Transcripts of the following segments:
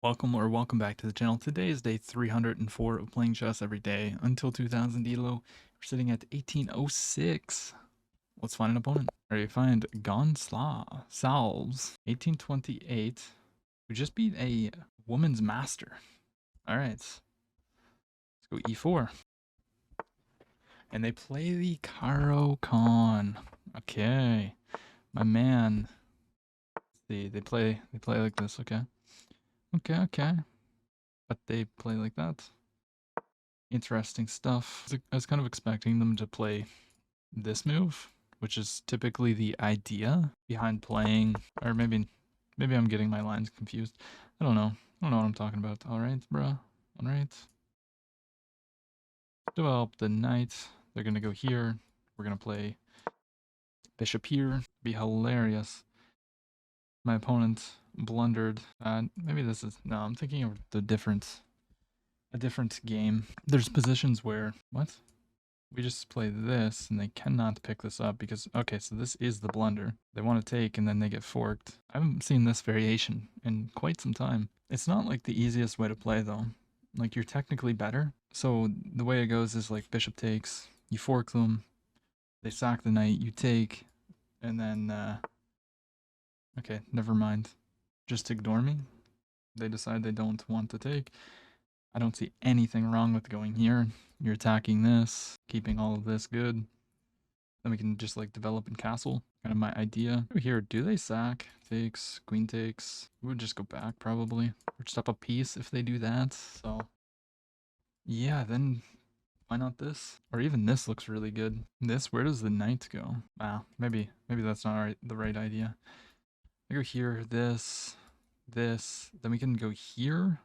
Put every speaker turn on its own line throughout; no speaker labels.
Welcome back to the channel. Today is day 304 of playing chess every day until 2000 elo. We're sitting at 1806. Let's find an opponent. Alright, you find Gonslaw Salves 1828, who just beat a woman's master. Alright, let's go e4. And they play the Caro-Kann. Okay, my man. See, they play like this. Okay. But they play like that. Interesting stuff. I was kind of expecting them to play this move, which is typically the idea behind playing, or maybe I'm getting my lines confused. I don't know. I don't know what I'm talking about. All right, bruh. All right. Develop the knight. They're gonna go here. We're gonna play bishop here. Be hilarious. My opponent blundered. Maybe this is no. I'm thinking of a different game. There's positions where what? We just play this and they cannot pick this up because, okay, so this is the blunder. They want to take and then they get forked. I haven't seen this variation in quite some time. It's not like the easiest way to play though. Like you're technically better. So the way it goes is like bishop takes, you fork them, they sack the knight, you take, and then, okay, never mind. Just ignore me. They decide they don't want to take. I don't see anything wrong with going here. You're attacking this, keeping all of this good. Then we can just like develop in castle. Kind of my idea. Here, do they sack? Takes, queen takes. We would just go back probably. Or just up a piece if they do that. So yeah, then why not this? Or even this looks really good. This, where does the knight go? Ah, maybe that's not the right idea. I go here, this, then we can go here,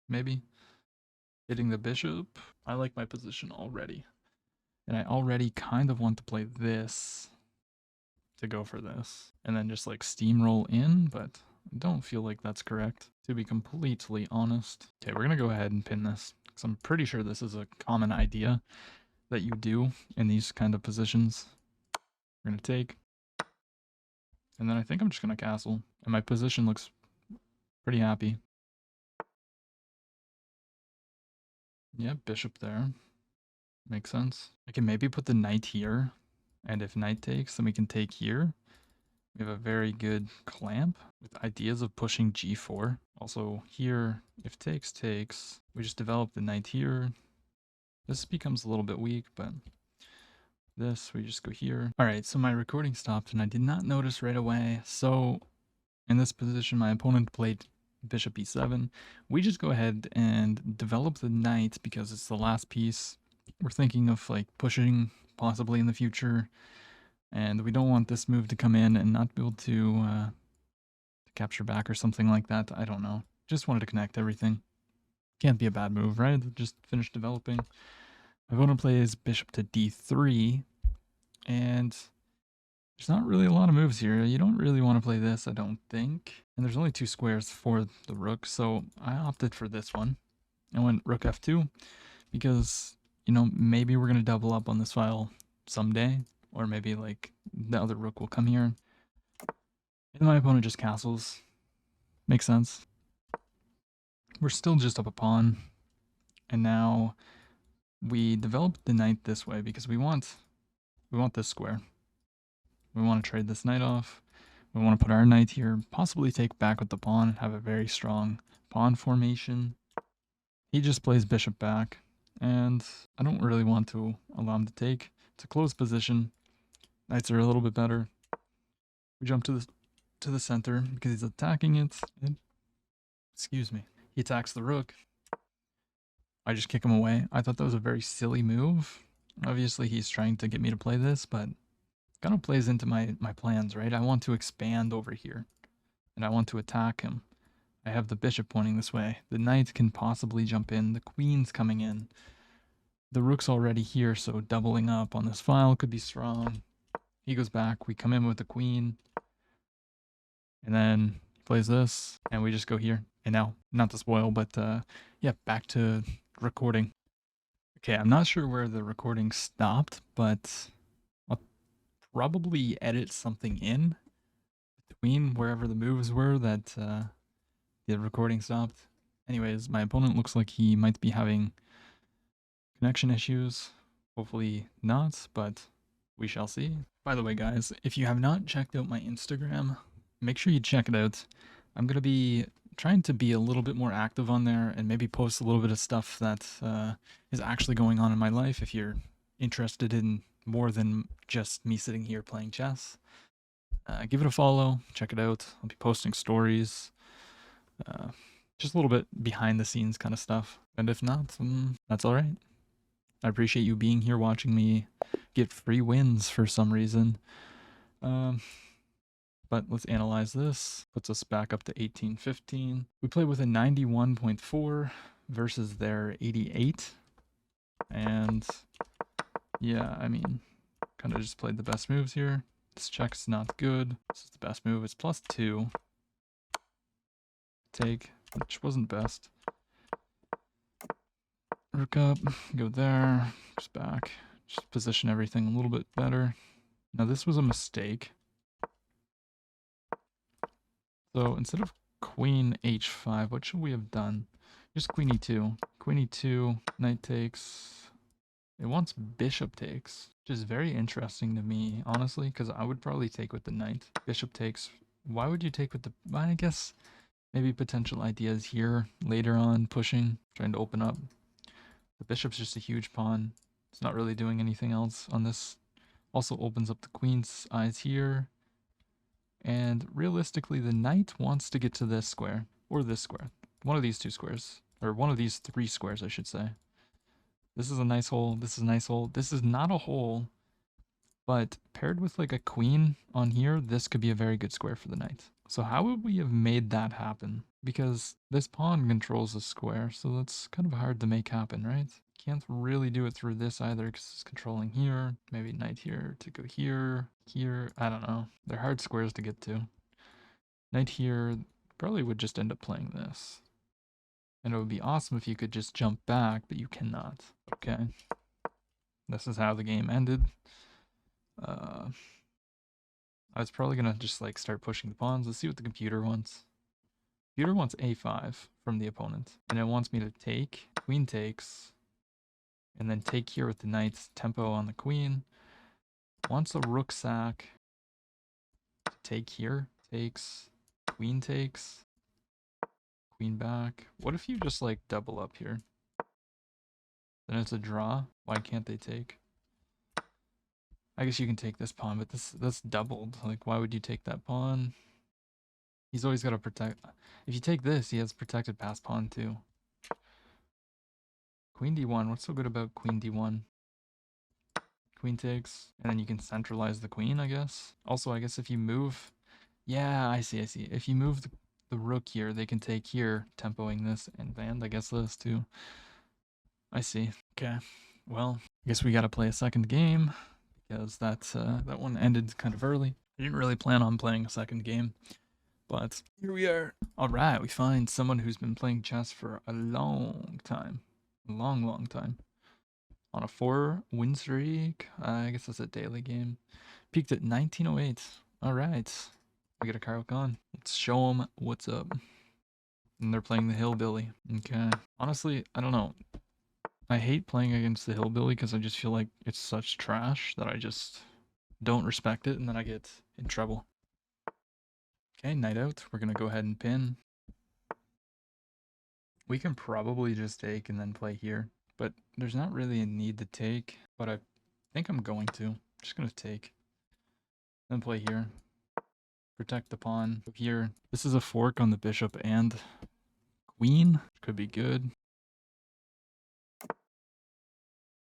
maybe. Hitting the bishop. I like my position already. And I already kind of want to play this to go for this. And then just like steamroll in, but I don't feel like that's correct, to be completely honest. Okay, we're gonna go ahead and pin this, because I'm pretty sure this is a common idea that you do in these kind of positions. We're gonna take. And then I think I'm just gonna castle. And my position looks pretty happy. Yeah, bishop there. Makes sense. I can maybe put the knight here. And if knight takes, then we can take here. We have a very good clamp with ideas of pushing g4. Also here, if takes, takes. We just develop the knight here. This becomes a little bit weak, but this, we just go here. All right, so my recording stopped and I did not notice right away. So in this position, my opponent played bishop e7. We just go ahead and develop the knight because it's the last piece. We're thinking of like pushing possibly in the future. And we don't want this move to come in and not be able to capture back or something like that. I don't know. Just wanted to connect everything. Can't be a bad move, right? Just finish developing. My opponent plays bishop to d3, and there's not really a lot of moves here. You don't really want to play this, I don't think. And there's only 2 squares for the rook, so I opted for this one. I went rook f2 because, you know, maybe we're going to double up on this file someday, or maybe like the other rook will come here. And my opponent just castles. Makes sense. We're still just up a pawn. And now we developed the knight this way because we want this square. We want to trade this knight off. We want to put our knight here, possibly take back with the pawn and have a very strong pawn formation. He just plays bishop back, and I don't really want to allow him to take. It's a close position. Knights are a little bit better. We jump to the center because he's attacking it. Excuse me. He attacks the rook. I just kick him away. I thought that was a very silly move. Obviously, he's trying to get me to play this, but it kind of plays into my plans, right? I want to expand over here, and I want to attack him. I have the bishop pointing this way. The knight can possibly jump in. The queen's coming in. The rook's already here, so doubling up on this file could be strong. He goes back. We come in with the queen. And then he plays this, and we just go here. And now, not to spoil, but yeah, back to recording. Okay, I'm not sure where the recording stopped, but I'll probably edit something in between wherever the moves were that The recording stopped. Anyways, my opponent looks like he might be having connection issues. Hopefully not, but we shall see. By the way, guys, if you have not checked out my Instagram, make sure you check it out. I'm going to be trying to be a little bit more active on there and maybe post a little bit of stuff that is actually going on in my life if you're interested in more than just me sitting here playing chess. Give it a follow, check it out. I'll be posting stories, just a little bit behind the scenes kind of stuff. And if not, that's all right. I appreciate you being here watching me get free wins for some reason. But let's analyze this. Puts us back up to 1815. We play with a 91.4 versus their 88. And yeah, I mean, kind of just played the best moves here. This check's not good. This is the best move. It's +2. Take, which wasn't best. Rook up, go there, just back. Just position everything a little bit better. Now this was a mistake. So instead of queen h5, what should we have done? Just queen e2. Queen e2, knight takes. It wants bishop takes, which is very interesting to me, honestly, because I would probably take with the knight. Bishop takes. Why would you take with the... I guess maybe potential ideas here later on, pushing, trying to open up. The bishop's just a huge pawn. It's not really doing anything else on this. Also opens up the queen's eyes here. And realistically, the knight wants to get to this square, or this square. One of these two squares, or one of these three squares, I should say. This is a nice hole, this is a nice hole. This is not a hole, but paired with like a queen on here, this could be a very good square for the knight. So how would we have made that happen? Because this pawn controls the square, so that's kind of hard to make happen, right? Can't really do it through this either because it's controlling here. Maybe knight here to go here, here. I don't know. They're hard squares to get to. Knight here probably would just end up playing this. And it would be awesome if you could just jump back, but you cannot. Okay. This is how the game ended. I was probably going to just like start pushing the pawns. Let's see what the computer wants. Computer wants a5 from the opponent. And it wants me to take. Queen takes. And then take here with the knight's tempo on the queen. Wants a rook sack. Take here. Takes. Queen takes. Queen back. What if you just like double up here? Then it's a draw. Why can't they take? I guess you can take this pawn, but that's doubled. Like, why would you take that pawn? He's always got to protect. If you take this, he has protected pass pawn too. Queen d1. What's so good about queen d1? Queen takes, and then you can centralize the queen, I guess. Also, I guess if you move... Yeah, I see. If you move the rook here, they can take here, tempoing this, and I guess this too. I see. Okay. Well, I guess we got to play a second game because that one ended kind of early. I didn't really plan on playing a second game, but here we are. All right, we find someone who's been playing chess for a long time. A long time. On a 4-win streak. I guess that's a daily game. Peaked at 1908. All right. We got a Caro-Kann. Let's show them what's up. And they're playing the Hillbilly. Okay. Honestly, I don't know. I hate playing against the Hillbilly because I just feel like it's such trash that I just don't respect it and then I get in trouble. Okay, knight out. We're going to go ahead and pin. We can probably just take and then play here, but there's not really a need to take, but I think I'm going to. I'm just going to take. Then play here. Protect the pawn here. This is a fork on the bishop and queen. Could be good.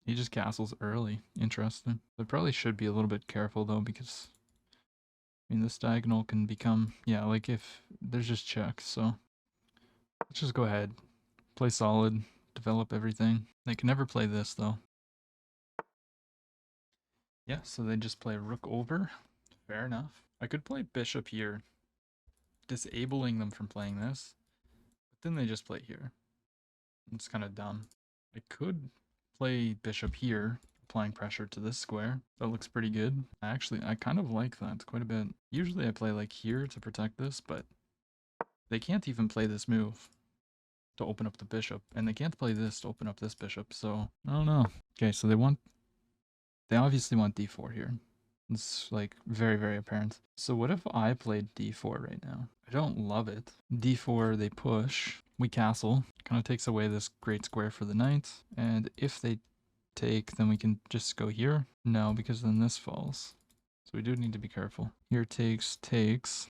He just castles early. Interesting. I probably should be a little bit careful though because I mean this diagonal can become, yeah, like if there's just checks, so let's just go ahead. Play solid, develop everything. They can never play this though. Yeah, so they just play rook over. Fair enough. I could play bishop here, disabling them from playing this, but then they just play here. It's kind of dumb. I could play bishop here, applying pressure to this square. That looks pretty good. I kind of like that quite a bit. Usually I play like here to protect this, but They can't even play this move to open up the bishop, and they can't play this to open up this bishop, so I don't know. Okay, so they obviously want d4 here. It's like very, very apparent. So what if I played d4 right now? I don't love it. d4, they push. We castle. Kind of takes away this great square for the knight. And if they take, then we can just go here. No, because then this falls. So we do need to be careful. Here takes.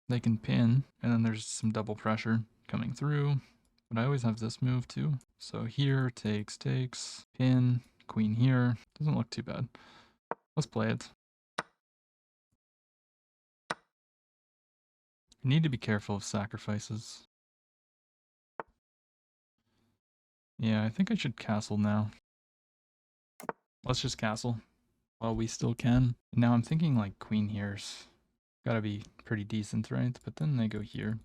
They can pin, and then there's some double pressure coming through. But I always have this move too. So here takes, pin, queen here. Doesn't look too bad. Let's play it. You need to be careful of sacrifices. Yeah, I think I should castle now. Let's just castle while we still can. Now I'm thinking like queen here's gotta be pretty decent, right? But then they go here.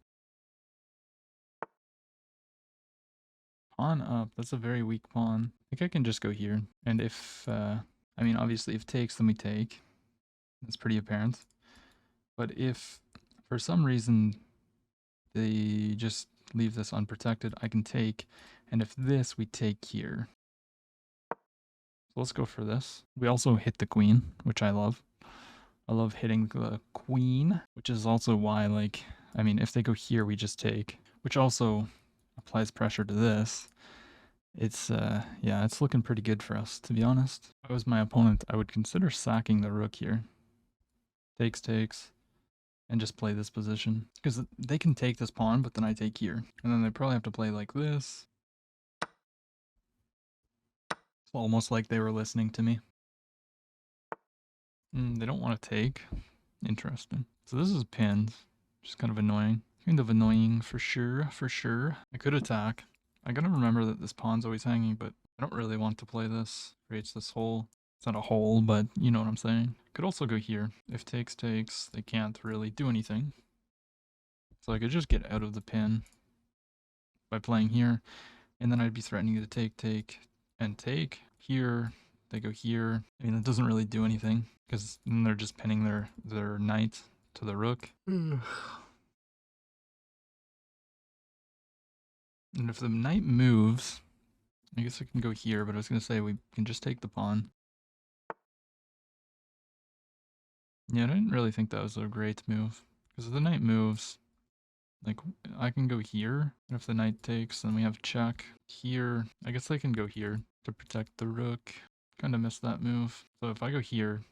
Pawn up. That's a very weak pawn. I think I can just go here. And if, I mean, obviously if takes, then we take. That's pretty apparent. But if for some reason they just leave this unprotected, I can take. And if this, we take here. So let's go for this. We also hit the queen, which I love. I love hitting the queen, which is also why, like, I mean, if they go here, we just take, which also applies pressure to this. It's, yeah, it's looking pretty good for us, to be honest. If I was my opponent, I would consider sacking the rook here. Takes, and just play this position. Because they can take this pawn, but then I take here. And then they probably have to play like this. It's almost like they were listening to me. They don't want to take. Interesting. So this is pinned, which is kind of annoying. Kind of annoying for sure, for sure. I could attack. I gotta remember that this pawn's always hanging, but I don't really want to play this. Creates this hole. It's not a hole, but you know what I'm saying. Could also go here. If takes, they can't really do anything. So I could just get out of the pin by playing here, and then I'd be threatening to take, and take. Here, they go here. I mean, that doesn't really do anything, because then they're just pinning their knight to the rook. And if the knight moves, I guess I can go here, but I was going to say we can just take the pawn. Yeah, I didn't really think that was a great move, because if the knight moves, like, I can go here, and if the knight takes, then we have check. Here, I guess I can go here to protect the rook. Kind of missed that move. So if I go here,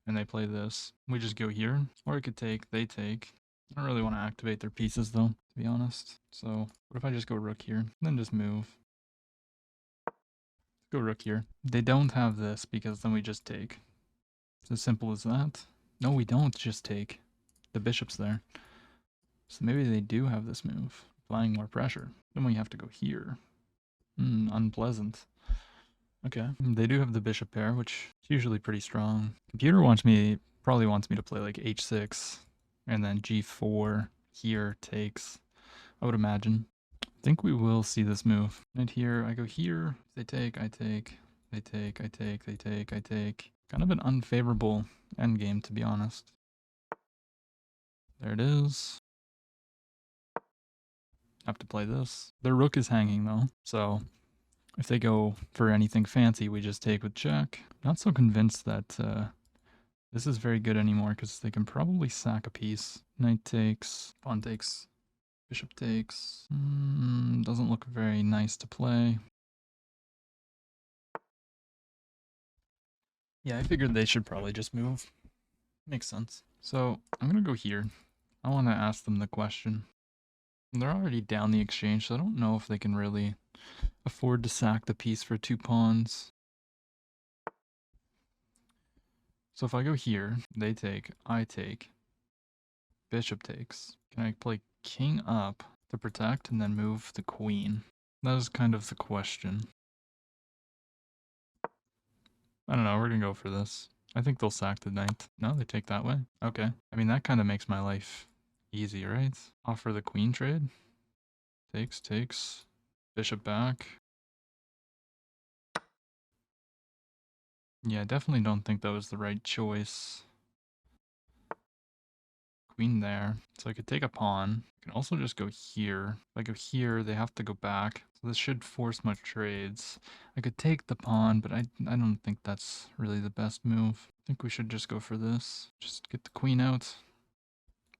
and they play this, we just go here, or I could take, they take. I don't really want to activate their pieces though, to be honest. So what if I just go rook here, and then just move? Go rook here. They don't have this because then we just take. It's as simple as that. No, we don't just take. The bishop's there. So maybe they do have this move, applying more pressure. Then we have to go here. Unpleasant. Okay. They do have the bishop pair, which is usually pretty strong. Computer probably wants me to play like h6 and then g4 here takes, I would imagine. I think we will see this move. Right here, I go here, they take, I take, they take, I take, they take, I take. Kind of an unfavorable endgame, to be honest. There it is. Have to play this. Their rook is hanging though, so if they go for anything fancy, we just take with check. Not so convinced that this is very good anymore because they can probably sack a piece. Knight takes, pawn takes, bishop takes. Doesn't look very nice to play. Yeah, I figured they should probably just move. Makes sense. So I'm gonna go here. I want to ask them the question. They're already down the exchange, so I don't know if they can really afford to sack the piece for 2 pawns. So if I go here, they take, I take, bishop takes. Can I play king up to protect and then move the queen? That is kind of the question. I don't know, we're gonna go for this. I think they'll sack the knight. No, they take that way? Okay. I mean, that kind of makes my life easy, right? Offer the queen trade. Takes. Bishop back. Yeah, I definitely don't think that was the right choice. queen there. So I could take a pawn. I can also just go here. If I go here, they have to go back. So this should force my trades. I could take the pawn, but I don't think that's really the best move. I think we should just go for this. Just get the queen out.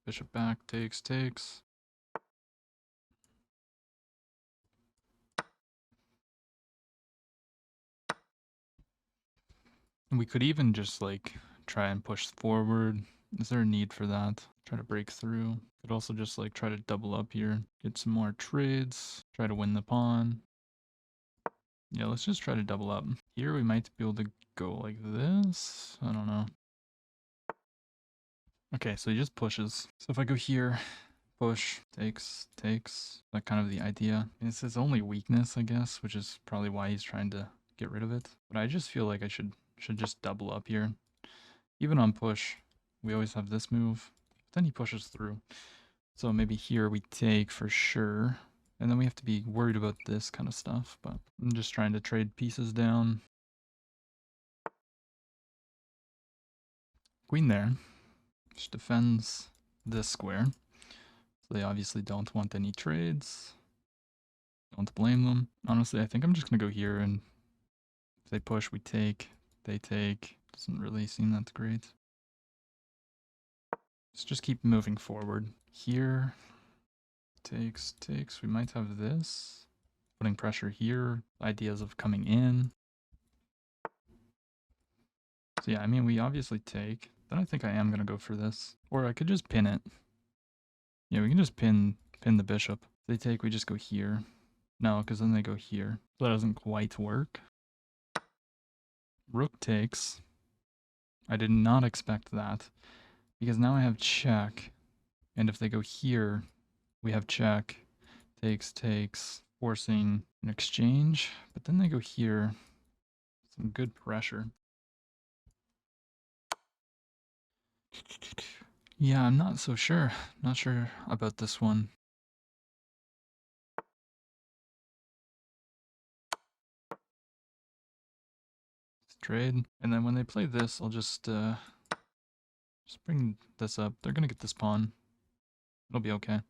Bishop back, takes, takes. And we could even just like try and push forward. Is there a need for that? Try to break through. Could also just like try to double up here. Get some more trades. Try to win the pawn. Yeah, let's just try to double up. Here we might be able to go like this. I don't know. Okay, so he just pushes. So if I go here, push, takes, takes. That kind of the idea. It's his only weakness, I guess, which is probably why he's trying to get rid of it. But I just feel like I should just double up here. Even on push, we always have this move. But then he pushes through. So maybe here we take for sure. And then we have to be worried about this kind of stuff. But I'm just trying to trade pieces down. Queen there. Which defends this square. So they obviously don't want any trades. Don't blame them. Honestly, I think I'm just going to go here, and if they push, we take. They take. Doesn't really seem that great. Let's just keep moving forward. Here, takes, takes. We might have this. Putting pressure here. Ideas of coming in. So yeah, I mean, we obviously take. Then I think I am going to go for this. Or I could just pin it. Yeah, we can just pin the bishop. If they take, we just go here. No, because then they go here. So that doesn't quite work. Rook takes. I did not expect that. Because now I have check. And if they go here, we have check. Takes, takes. Forcing an exchange. But then they go here. Some good pressure. Yeah, I'm not so sure. Not sure about this one. Let's trade. And then when they play this, I'll just bring this up. They're gonna get this pawn. It'll be okay.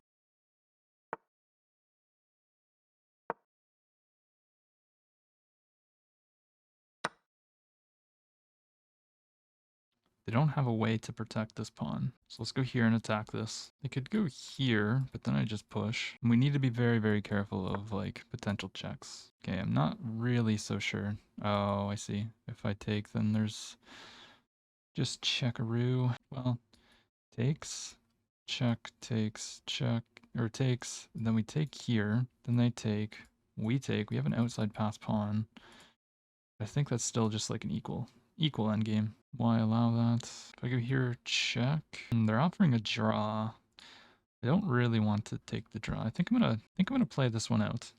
They don't have a way to protect this pawn. So let's go here and attack this. They could go here, but then I just push. And we need to be very, very careful of like potential checks. Okay, I'm not really so sure. Oh, I see. If I take, then there's just checkaroo. Well, takes, check, takes, check, or takes. And then we take here. Then they take. We take. We have an outside pass pawn. I think that's still just like an equal endgame. Why allow that? If I go here, check. They're offering a draw. I don't really want to take the draw. I think I'm gonna play this one out.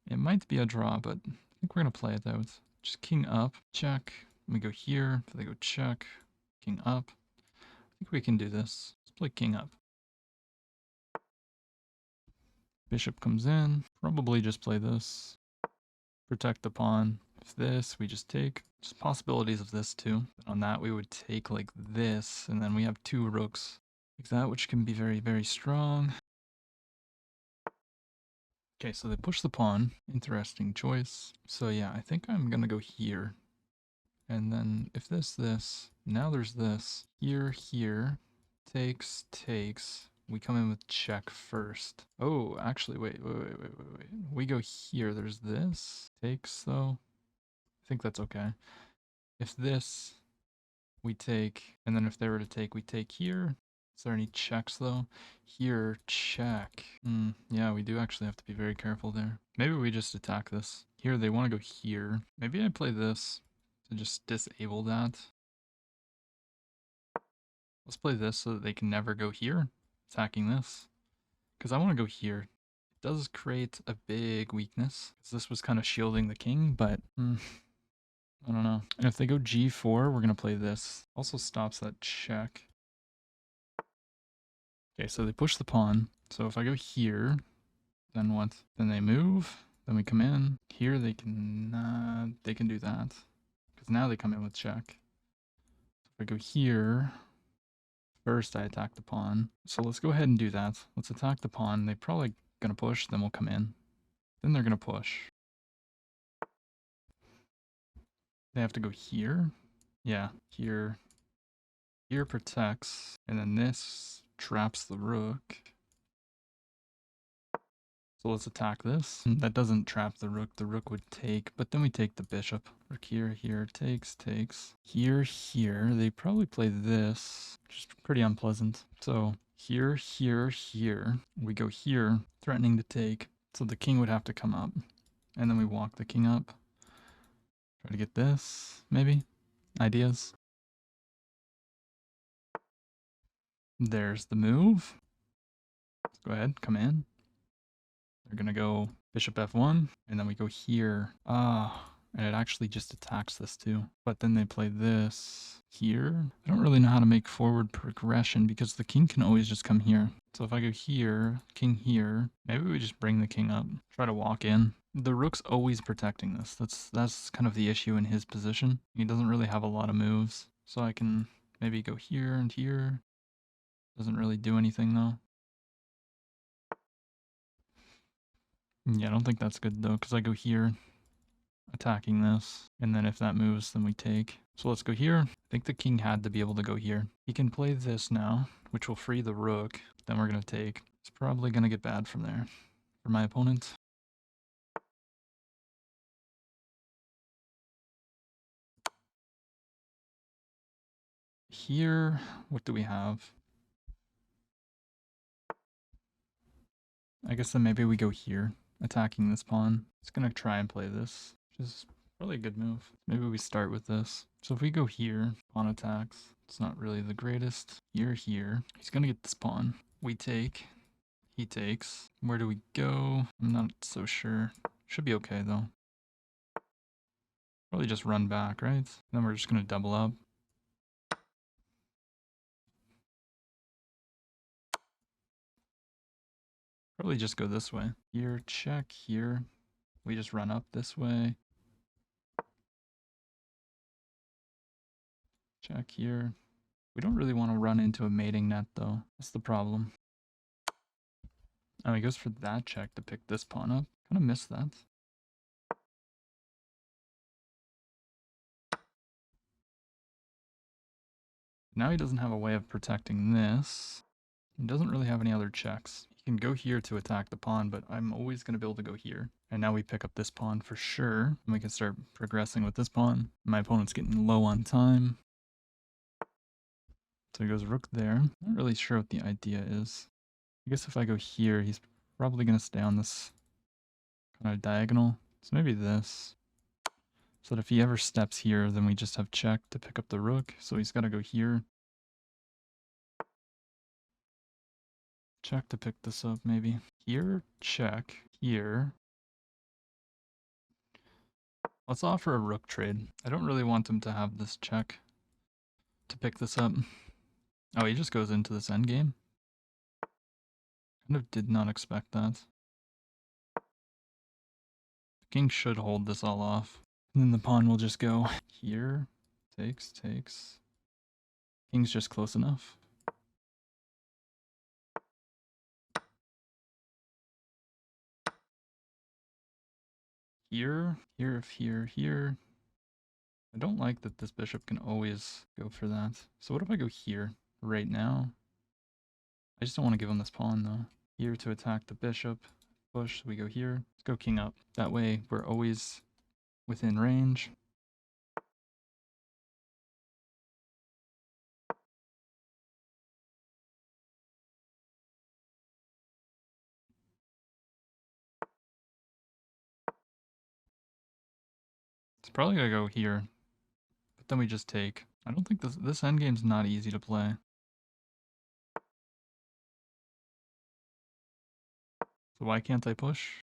It might be a draw, but I think we're gonna play it out. Just king up, check. We go here. If they go check, king up. I think we can do this. Let's play king up. Bishop comes in. Probably just play this. Protect the pawn. If this, we just take. There's possibilities of this too. On that, we would take like this, and then we have two rooks like that, which can be very, very strong. Okay, so they push the pawn. Interesting choice. So yeah, I think I'm gonna go here. And then if this, now there's this. Here, here. Takes, takes. We come in with check first. Oh, actually, wait. We go here. There's this. Takes, though. I think that's okay. If this, we take, and then if they were to take, we take here. Is there any checks, though? Here, check. Yeah, we do actually have to be very careful there. Maybe we just attack this. Here, they want to go here. Maybe I play this to just disable that. Let's play this so that they can never go here, attacking this. Because I want to go here. It does create a big weakness. Because this was kind of shielding the king, but I don't know. And if they go g4, we're going to play this. Also stops that check. Okay, so they push the pawn. So if I go here, then what? Then they move. Then we come in. Here they can do that. Because now they come in with check. If I go here, first I attack the pawn. So let's go ahead and do that. Let's attack the pawn. They're probably gonna push, then we'll come in. Then they're gonna push. They have to go here. Yeah, here. Here protects, and then this traps the rook. So let's attack this. That doesn't trap the rook. The rook would take, but then we take the bishop. Rook here, here, takes. Here, here. They probably play this, which is pretty unpleasant. So here, here, here. We go here, threatening to take. So the king would have to come up. And then we walk the king up. Try to get this, maybe? Ideas? There's the move. Let's go ahead, come in. They're gonna go bishop f1, and then we go here. And it actually just attacks this too. But then they play this here. I don't really know how to make forward progression because the king can always just come here. So if I go here, king here, maybe we just bring the king up, try to walk in. The rook's always protecting this. That's kind of the issue in his position. He doesn't really have a lot of moves. So I can maybe go here and here. Doesn't really do anything though. Yeah, I don't think that's good though, because I go here, attacking this, and then if that moves, then we take. So let's go here. I think the king had to be able to go here. He can play this now, which will free the rook. Then we're going to take. It's probably going to get bad from there for my opponent. Here, what do we have? I guess then maybe we go here, attacking this pawn. It's going to try and play this, which is probably a good move. Maybe we start with this. So if we go here, pawn attacks. It's not really the greatest. Here, here. He's going to get this pawn. We take. He takes. Where do we go? I'm not so sure. Should be okay though. Probably just run back, right? Then we're just going to double up. Probably just go this way. Here, check, here. We just run up this way. Check here. We don't really want to run into a mating net though. That's the problem. Oh, he goes for that check to pick this pawn up. Kind of missed that. Now he doesn't have a way of protecting this. He doesn't really have any other checks. He can go here to attack the pawn, but I'm always going to be able to go here. And now we pick up this pawn for sure. And we can start progressing with this pawn. My opponent's getting low on time. So he goes rook there. Not really sure what the idea is. I guess if I go here, he's probably going to stay on this kind of diagonal. So maybe this. So that if he ever steps here, then we just have check to pick up the rook. So he's got to go here. Check to pick this up, maybe. Here, check. Here. Let's offer a rook trade. I don't really want him to have this check to pick this up. Oh, he just goes into this endgame. Kind of did not expect that. The king should hold this all off. And then the pawn will just go here. Takes. King's just close enough. Here. I don't like that this bishop can always go for that. So what if I go here right now? I just don't want to give him this pawn though. Here to attack the bishop. Push, so we go here. Let's go king up. That way we're always within range. It's probably gonna go here, but then we just take. I don't think this endgame's not easy to play. So why can't I push?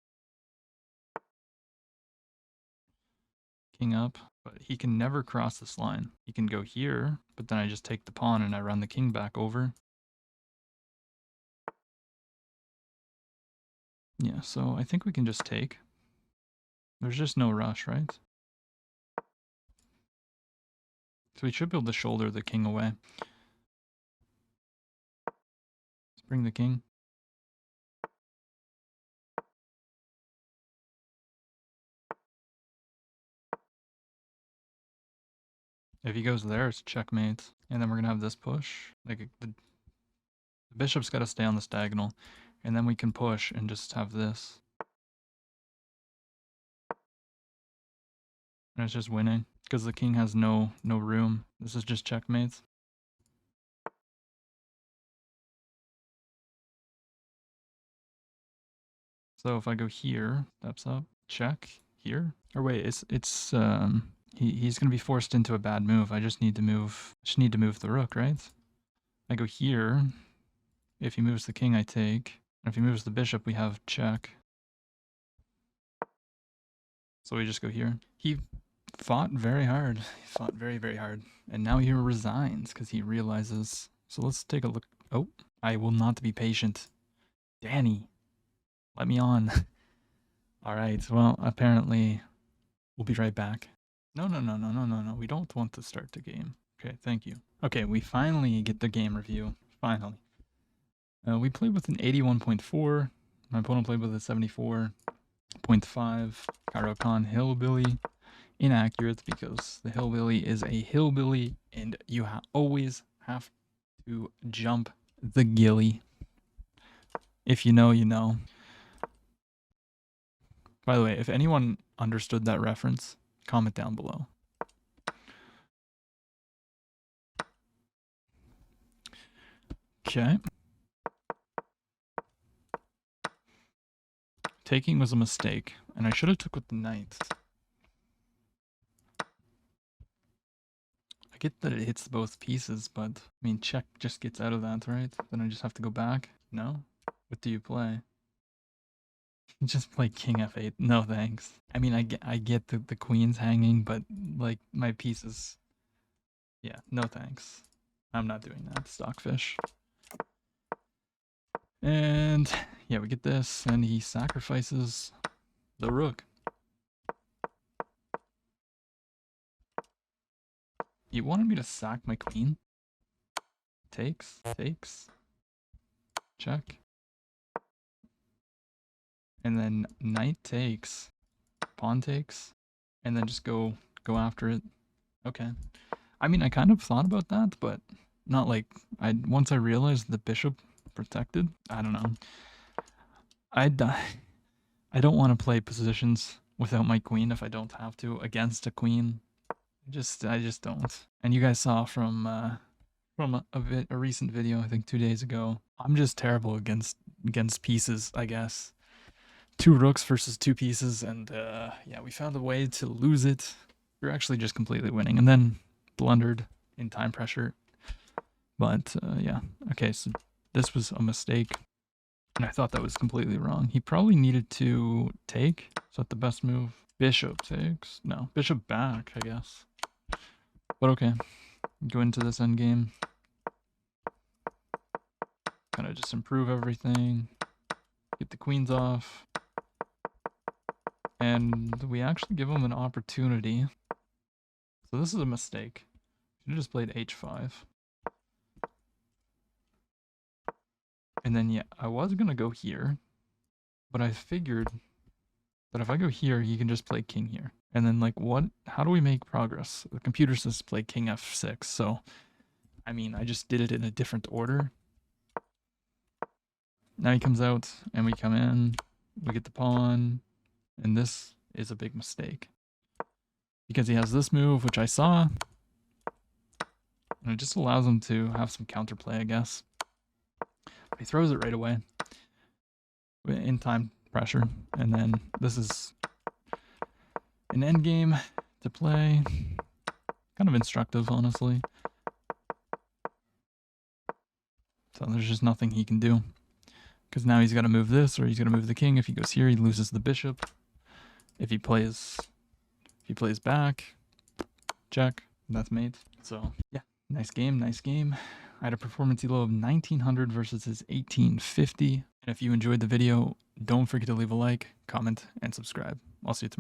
King up, but he can never cross this line. He can go here, but then I just take the pawn and I run the king back over. Yeah, so I think we can just take. There's just no rush, right? So we should be able to shoulder the king away. Bring the king. If he goes there, it's checkmate. And then we're gonna have this push. Like the bishop's gotta stay on this diagonal. And then we can push and just have this. And it's just winning. Because the king has no room. This is just checkmate. So if I go here, steps up, check, here. Or wait, he's gonna be forced into a bad move. I just need to move the rook, right? I go here. If he moves the king, I take. And if he moves the bishop, we have check. So we just go here. He fought very hard. He fought very, very hard. And now he resigns because he realizes. So let's take a look. Oh, I will not be patient. Danny, let me on. All right. Well, apparently we'll be right back. No. We don't want to start the game. Okay, thank you. Okay, we finally get the game review. Finally. We played with an 81.4. My opponent played with a 74.5. Cairo Khan Hillbilly. Inaccurate because the Hillbilly is a hillbilly and you always have to jump the gilly. If you know, you know. By the way, if anyone understood that reference, comment down below. Okay. Taking was a mistake, and I should have took with the knight. I get that it hits both pieces, but I mean, check just gets out of that, right? Then I just have to go back. No? What do you play? Just play king f8. No thanks. I mean, I get the queen's hanging, but like my pieces. Yeah, no thanks. I'm not doing that. Stockfish. And yeah, we get this, and he sacrifices the rook. He wanted me to sack my queen. Takes. Check. And then knight takes. Pawn takes. And then just go after it. Okay. I mean, I kind of thought about that, but not like once I realized the bishop protected, I don't know. I don't want to play positions without my queen if I don't have to against a queen. I just don't. And you guys saw from a recent video, I think 2 days ago. I'm just terrible against pieces, I guess. 2 rooks versus 2 pieces, and yeah, we found a way to lose it. We're actually just completely winning, and then blundered in time pressure. But yeah, okay, so this was a mistake, and I thought that was completely wrong. He probably needed to take. Is that the best move? Bishop takes? No, bishop back, I guess. But okay, go into this endgame. Kind of just improve everything. Get the queens off. And we actually give him an opportunity. So this is a mistake. Should have just played h5. And then, yeah, I was going to go here. But I figured that if I go here, he can just play king here. And then, like, what? How do we make progress? The computer says play king f6. So, I mean, I just did it in a different order. Now he comes out, and we come in. We get the pawn. And this is a big mistake. Because he has this move, which I saw. And it just allows him to have some counterplay, I guess. But he throws it right away. In time pressure. And then this is an endgame to play. Kind of instructive, honestly. So there's just nothing he can do. Because now he's got to move this, or he's going to move the king. If he goes here, he loses the bishop. If he plays back, check, that's mate. So yeah, nice game. I had a performance elo of 1900 versus his 1850. And if you enjoyed the video, don't forget to leave a like, comment, and subscribe. I'll see you tomorrow.